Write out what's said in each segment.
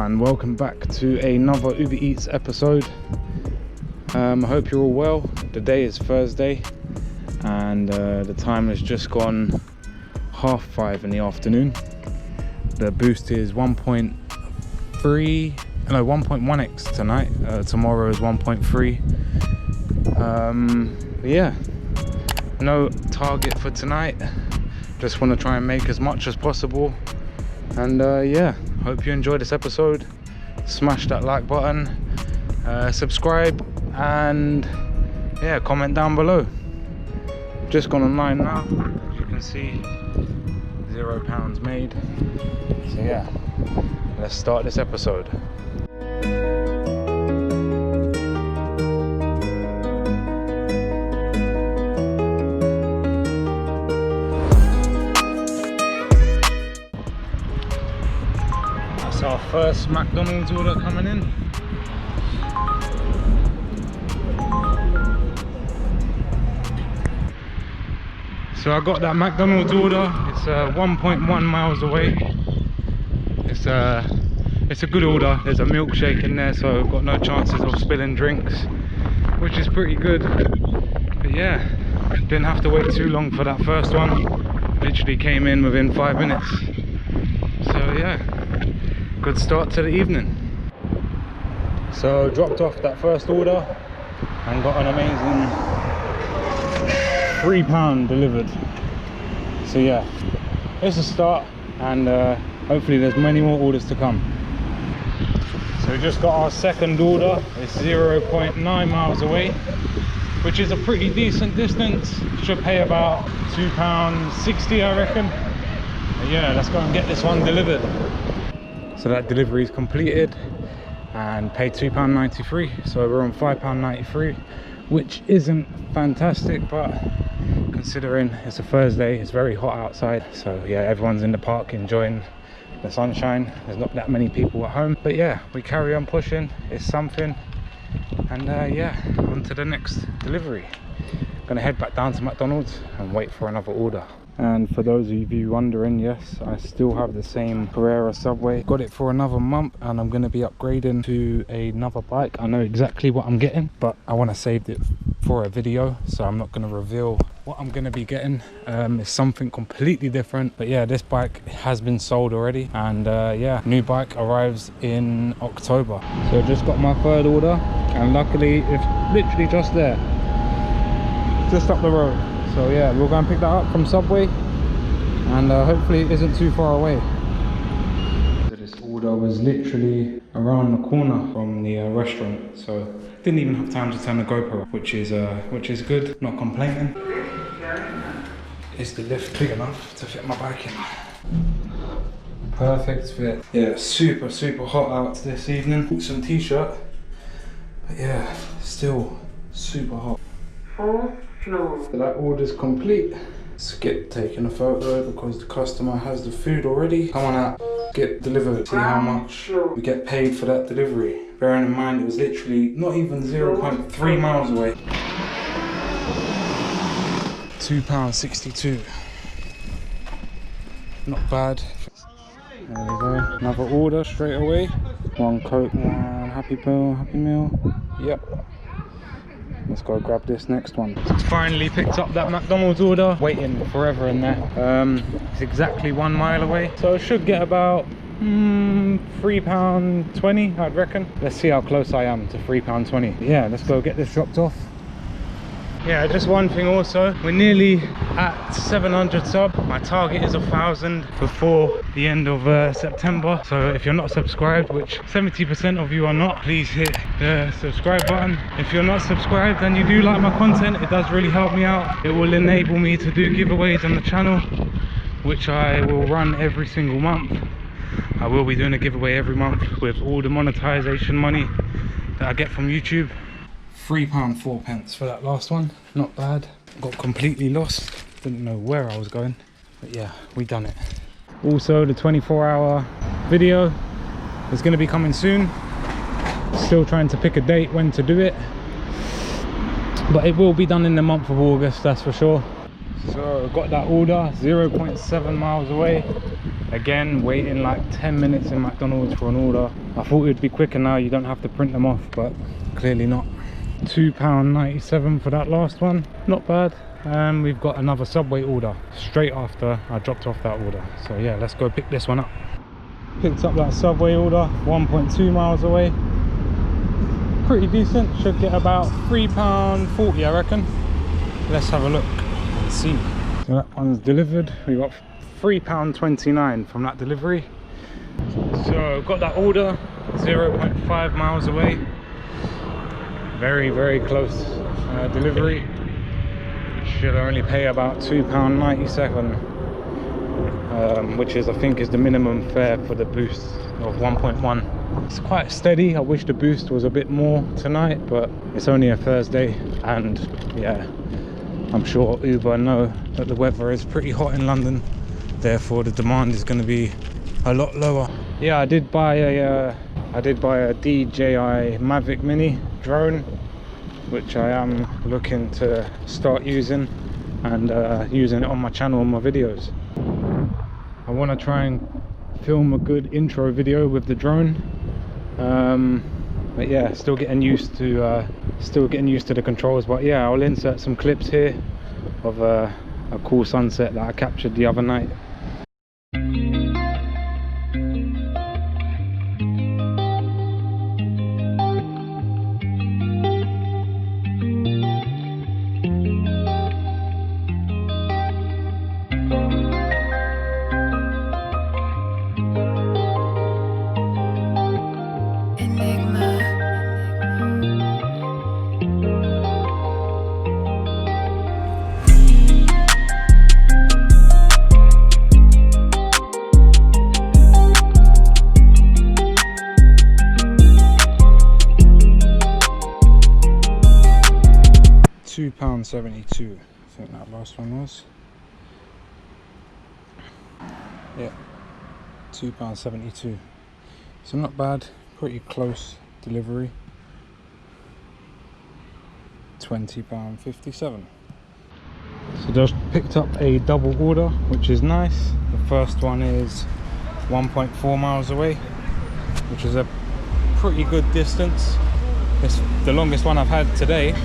everyone, welcome back to another Uber Eats episode. I hope you're all well. Today is Thursday and the time has just gone 5:30 in the afternoon. The boost is 1.1x tonight. Tomorrow is 1.3. Yeah, no target for tonight. Just want to try and make as much as possible. And yeah, hope you enjoy this episode. Smash that like button, subscribe, and yeah, comment down below. Just gone online now, as you can see, £0 made. So yeah, let's start this episode. Our first McDonald's order coming in. So I got that McDonald's order. It's 1.1 miles away. It's a good order. There's a milkshake in there, so I've got no chances of spilling drinks, which is pretty good. But yeah, didn't have to wait too long for that first one. Literally came in within 5 minutes. So yeah, good start to the evening. So dropped off that first order and got an amazing £3 delivered. So yeah, it's a start, and hopefully there's many more orders to come. So we just got our second order. It's 0.9 miles away, which is a pretty decent distance. Should pay about £2.60 I reckon. But yeah, let's go and get this one delivered. So that delivery is completed and paid £2.93, so we're on £5.93, which isn't fantastic, but considering it's a Thursday, it's very hot outside, so yeah, everyone's in the park enjoying the sunshine. There's not that many people at home, but yeah, we carry on pushing. It's something. And yeah, on to the next delivery. Gonna head back down to McDonald's and wait for another order. And for those of you wondering, yes, I still have the same courier Subway. Got it for another month, and I'm going to be upgrading to another bike. I know exactly what I'm getting, but I want to save it for a video, so I'm not going to reveal what I'm going to be getting. It's something completely different, but yeah, this bike has been sold already, and yeah, new bike arrives in October. So I just got my third order, and luckily it's literally just there, just up the road. So yeah, we'll go and pick that up from Subway, and hopefully it isn't too far away. So this order was literally around the corner from the restaurant, so didn't even have time to turn the GoPro, which is good. Not complaining. Is the lift big enough to fit my bike in? Perfect fit. Yeah, super hot out this evening. Put some t-shirt, but yeah, still super hot. So that order's complete. Skip taking a photo because the customer has the food already. Come on out, get delivered, see how much we get paid for that delivery. Bearing in mind it was literally not even 0.3 miles away. £2.62. Not bad. There we go. Another order straight away. One Coke, one Happy Meal. Yep. Let's go grab this next one. Finally picked up that McDonald's order. Waiting forever in there. It's exactly 1 mile away, so I should get about £3.20 I'd reckon. Let's see how close I am to £3.20. Yeah, let's go get this dropped off. Yeah, just one thing also, we're nearly at 700 sub. My target is 1,000 before the end of September. So if you're not subscribed, which 70% of you are not, please hit the subscribe button. If you're not subscribed and you do like my content, it does really help me out. It will enable me to do giveaways on the channel, which I will run every single month. I will be doing a giveaway every month with all the monetization money that I get from YouTube. £3.04 for that last one. Not bad. Got completely lost, didn't know where I was going, but yeah, we done it. Also, the 24-hour video is going to be coming soon. Still trying to pick a date when to do it, but it will be done in the month of August, that's for sure. So got that order, 0.7 miles away. Again, waiting like 10 minutes in McDonald's for an order. I thought it'd be quicker now, you don't have to print them off, but clearly not. £2.97 for that last one, not bad. And we've got another Subway order straight after I dropped off that order. So yeah, let's go pick this one up. Picked up that Subway order, 1.2 miles away. Pretty decent, should get about £3.40 I reckon. Let's have a look and see. So that one's delivered. We got £3.29 from that delivery. So got that order, 0.5 miles away. Very close delivery. Should only pay about £2.97, which is, I think, is the minimum fare for the boost of 1.1. It's quite steady. I wish the boost was a bit more tonight, but it's only a Thursday, and yeah, I'm sure Uber know that the weather is pretty hot in London, therefore the demand is going to be a lot lower. Yeah, I did buy a DJI Mavic Mini drone, which I am looking to start using, and using it on my channel, on my videos. I want to try and film a good intro video with the drone, but yeah, still getting used to the controls. But yeah, I'll insert some clips here of a cool sunset that I captured the other night. £2.72, I think that last one was. Yeah, £2.72. So not bad, pretty close delivery. £20.57. So just picked up a double order, which is nice. The first one is 1.4 miles away, which is a pretty good distance. It's the longest one I've had today.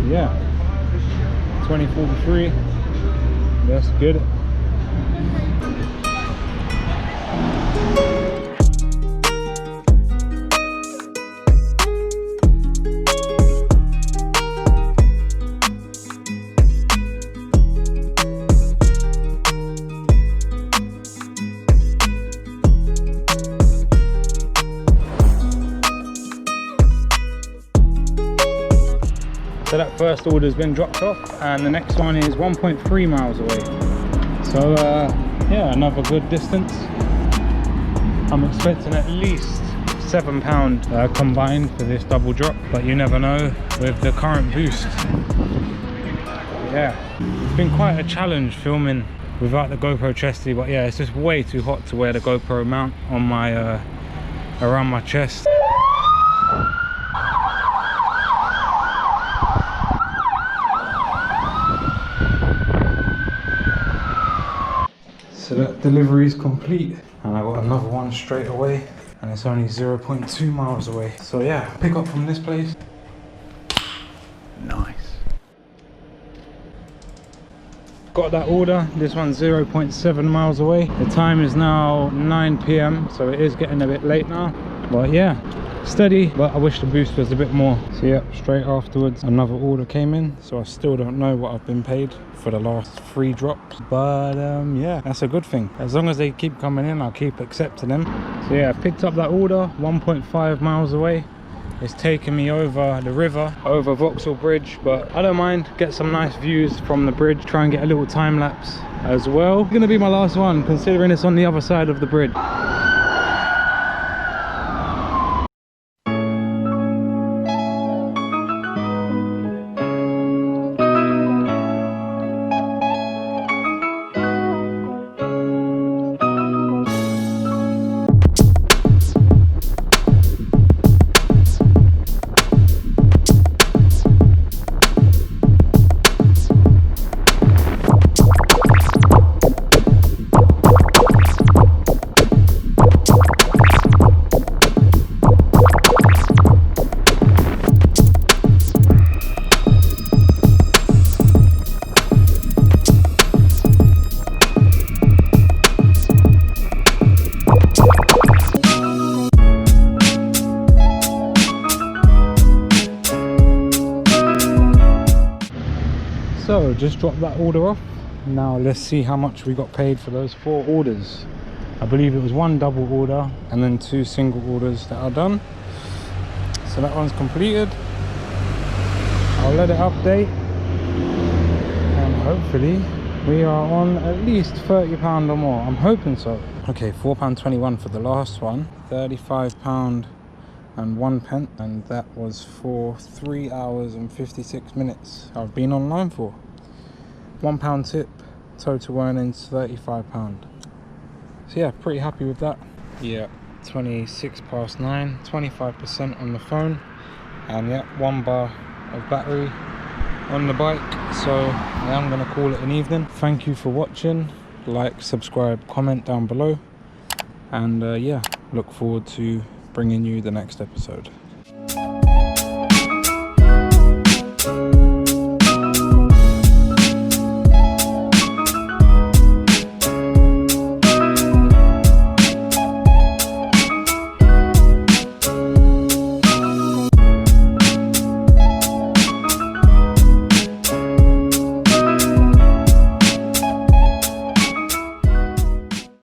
Yeah, 2043, that's good. So that first order has been dropped off, and the next one is 1.3 miles away. So yeah, another good distance. I'm expecting at least £7 combined for this double drop, but you never know with the current boost. Yeah, it's been quite a challenge filming without the GoPro chesty, but yeah, it's just way too hot to wear the GoPro mount on my around my chest. So that delivery is complete, and I got another one straight away, and it's only 0.2 miles away. So yeah, pick up from this place. Nice. Got that order. This one's 0.7 miles away. The time is now 9 PM, so it is getting a bit late now. But yeah, steady, but I wish the boost was a bit more. So yeah, straight afterwards another order came in, so I still don't know what I've been paid for the last 3 drops, but yeah, that's a good thing. As long as they keep coming in, I'll keep accepting them. So yeah, I picked up that order 1.5 miles away. It's taking me over the river, over Vauxhall Bridge, but I don't mind. Get some nice views from the bridge, try and get a little time lapse as well. It's gonna be my last one, considering it's on the other side of the bridge. just dropped that order off. Now let's see how much we got paid for those 4 orders. I believe it was 1 double order and then 2 single orders that are done. So that one's completed. I'll let it update, and hopefully we are on at least £30 or more. I'm hoping so. Okay, £4.21 for the last one, £35 and 1 pence, and that was for 3 hours and 56 minutes I've been online for. £1 tip, total earnings £35. So yeah, pretty happy with that. Yeah, 26 past 9, 25% on the phone, and yeah, 1 bar of battery on the bike. So I am going to call it an evening. Thank you for watching. Like, subscribe, comment down below, and yeah, look forward to bringing you the next episode.